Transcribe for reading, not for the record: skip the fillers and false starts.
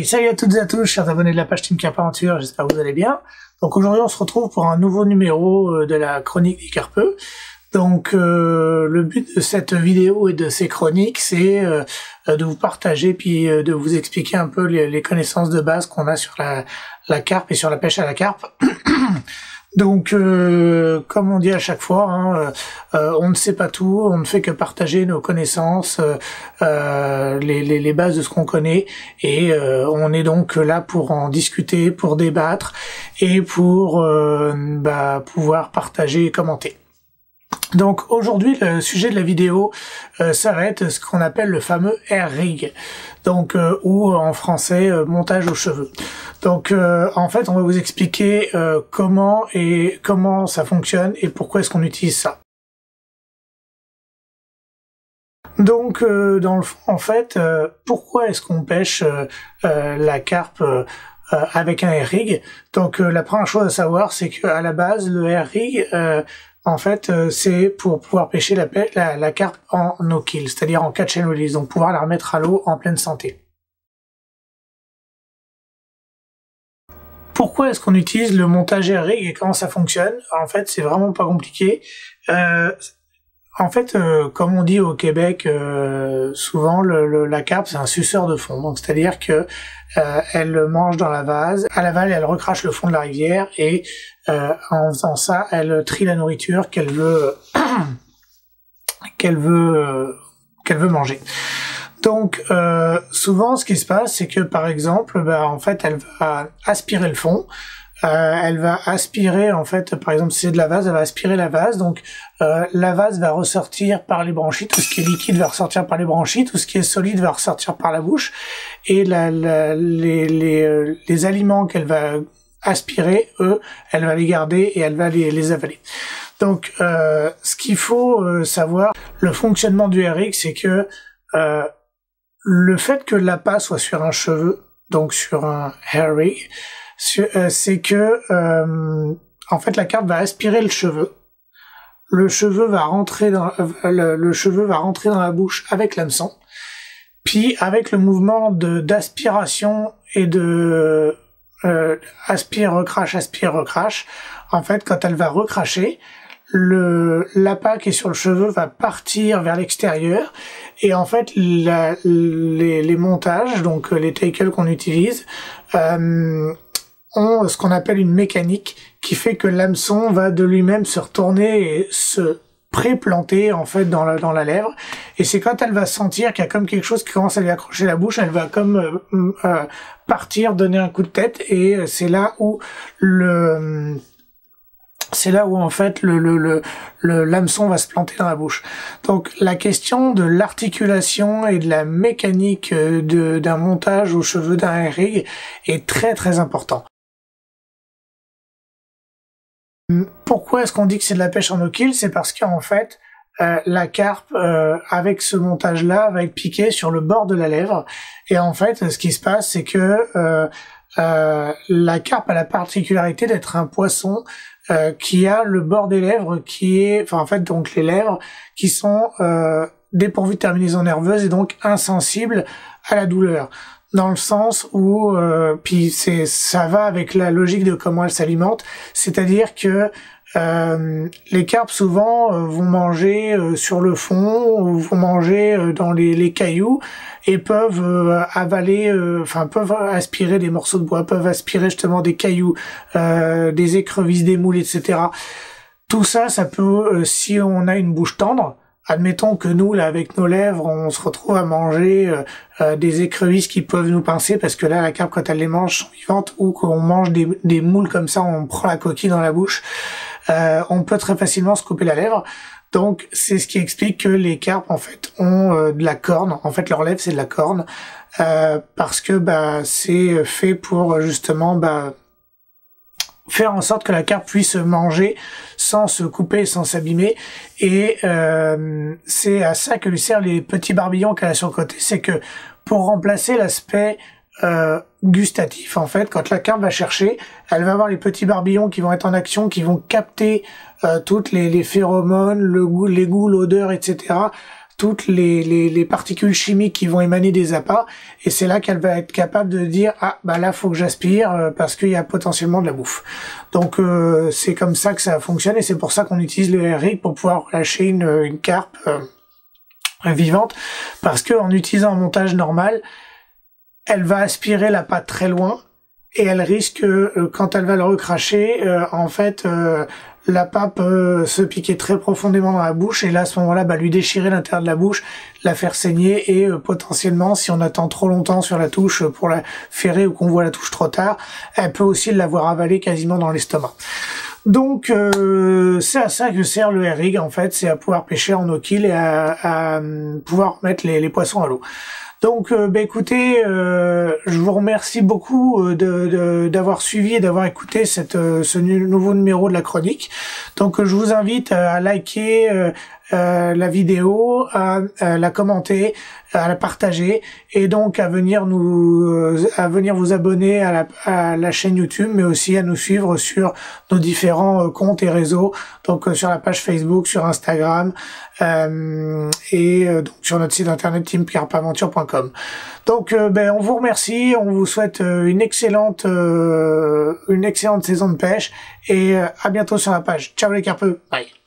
Salut à toutes et à tous, chers abonnés de la page Team Carpe Aventure, j'espère que vous allez bien. Donc aujourd'hui on se retrouve pour un nouveau numéro de la chronique des carpeux. Donc le but de cette vidéo et de ces chroniques, c'est de vous partager puis de vous expliquer un peu les connaissances de base qu'on a sur la carpe et sur la pêche à la carpe. Donc, comme on dit à chaque fois, on ne sait pas tout, on ne fait que partager nos connaissances, les bases de ce qu'on connaît, et on est donc là pour en discuter, pour débattre et pour pouvoir partager et commenter. Donc aujourd'hui, le sujet de la vidéo, ça va être ce qu'on appelle le fameux hair rig, donc ou en français montage aux cheveux. Donc en fait, on va vous expliquer comment ça fonctionne et pourquoi est-ce qu'on utilise ça. Donc dans le fond, en fait, pourquoi est-ce qu'on pêche la carpe avec un hair rig? Donc la première chose à savoir, c'est qu'à la base, le hair rig en fait, c'est pour pouvoir pêcher la carpe en no-kill, c'est-à-dire en catch and release, donc pouvoir la remettre à l'eau en pleine santé. Pourquoi est-ce qu'on utilise le montage air rig et comment ça fonctionne? En fait, c'est vraiment pas compliqué. En fait, comme on dit au Québec, souvent la carpe c'est un suceur de fond, donc c'est-à-dire que elle mange dans la vase, à l'aval elle recrache le fond de la rivière et en faisant ça, elle trie la nourriture qu'elle veut manger. Donc souvent ce qui se passe, c'est que par exemple, en fait, elle va aspirer le fond. Elle va aspirer, en fait, par exemple, si c'est de la vase, elle va aspirer la vase, donc la vase va ressortir par les branchies, tout ce qui est liquide va ressortir par les branchies, tout ce qui est solide va ressortir par la bouche, et les aliments qu'elle va aspirer, eux, elle va les garder et elle va les avaler. Donc, ce qu'il faut savoir, le fonctionnement du hair rig, c'est que le fait que l'appât soit sur un cheveu, donc sur un hair rig, c'est que en fait la carpe va aspirer le cheveu. Le cheveu va rentrer dans la bouche avec l'hameçon. Puis avec le mouvement d'aspiration et de aspire recrache, en fait quand elle va recracher, l'appât qui est sur le cheveu va partir vers l'extérieur et en fait les montages, donc les tackles qu'on utilise, ont ce qu'on appelle une mécanique qui fait que l'hameçon va de lui-même se retourner et se pré-planter en fait dans la lèvre, et c'est quand elle va sentir qu'il y a comme quelque chose qui commence à lui accrocher la bouche, elle va comme partir, donner un coup de tête, et c'est là où en fait l'hameçon va se planter dans la bouche. Donc la question de l'articulation et de la mécanique d'un montage aux cheveux d'un hair rig est très très important. Pourquoi est-ce qu'on dit que c'est de la pêche en no-kill? C'est parce qu'en fait, la carpe, avec ce montage-là, va être piquée sur le bord de la lèvre. Et en fait, ce qui se passe, c'est que la carpe a la particularité d'être un poisson qui a le bord des lèvres qui est, enfin en fait, donc les lèvres qui sont dépourvues de terminaisons nerveuses et donc insensibles à la douleur. Dans le sens où, puis ça va avec la logique de comment elles s'alimentent, c'est-à-dire que les carpes souvent vont manger sur le fond, ou vont manger dans les cailloux et peuvent avaler, peuvent aspirer des morceaux de bois, peuvent aspirer justement des cailloux, des écrevisses, des moules, etc. Tout ça, ça peut, si on a une bouche tendre. Admettons que nous, là, avec nos lèvres, on se retrouve à manger des écrevisses qui peuvent nous pincer, parce que là, la carpe, quand elle les mange, sont vivantes, ou qu'on mange des moules comme ça, on prend la coquille dans la bouche, on peut très facilement se couper la lèvre. Donc, c'est ce qui explique que les carpes, en fait, ont de la corne. En fait, leur lèvre, c'est de la corne, parce que c'est fait pour, justement, faire en sorte que la carpe puisse manger sans se couper, sans s'abîmer, et c'est à ça que lui servent les petits barbillons qu'elle a sur le côté, c'est que pour remplacer l'aspect gustatif, en fait, quand la carpe va chercher, elle va avoir les petits barbillons qui vont être en action, qui vont capter toutes les phéromones, le goût, les goûts, l'odeur, etc., toutes les particules chimiques qui vont émaner des appâts, et c'est là qu'elle va être capable de dire ah bah là faut que j'aspire parce qu'il y a potentiellement de la bouffe. Donc c'est comme ça que ça fonctionne, et c'est pour ça qu'on utilise le air-rig pour pouvoir lâcher une carpe vivante, parce que en utilisant un montage normal, elle va aspirer la pâte très loin, et elle risque, quand elle va le recracher, en fait, l'appât peut se piquer très profondément dans la bouche, et là, à ce moment-là, lui déchirer l'intérieur de la bouche, la faire saigner, et potentiellement, si on attend trop longtemps sur la touche pour la ferrer, ou qu'on voit la touche trop tard, elle peut aussi l'avoir avalée quasiment dans l'estomac. Donc c'est à ça que sert le air-rig, en fait, c'est à pouvoir pêcher en eau-kill et à pouvoir mettre les poissons à l'eau. Donc, écoutez, je vous remercie beaucoup d'avoir suivi et d'avoir écouté ce nouveau numéro de la chronique. Donc, je vous invite à liker la vidéo, à la commenter, à la partager, et donc à venir vous abonner à la chaîne YouTube, mais aussi à nous suivre sur nos différents comptes et réseaux, donc sur la page Facebook, sur Instagram, et donc sur notre site internet teamcarpaventure.com. Donc on vous remercie, on vous souhaite une excellente saison de pêche, et à bientôt sur la page. Ciao les carpeux, bye.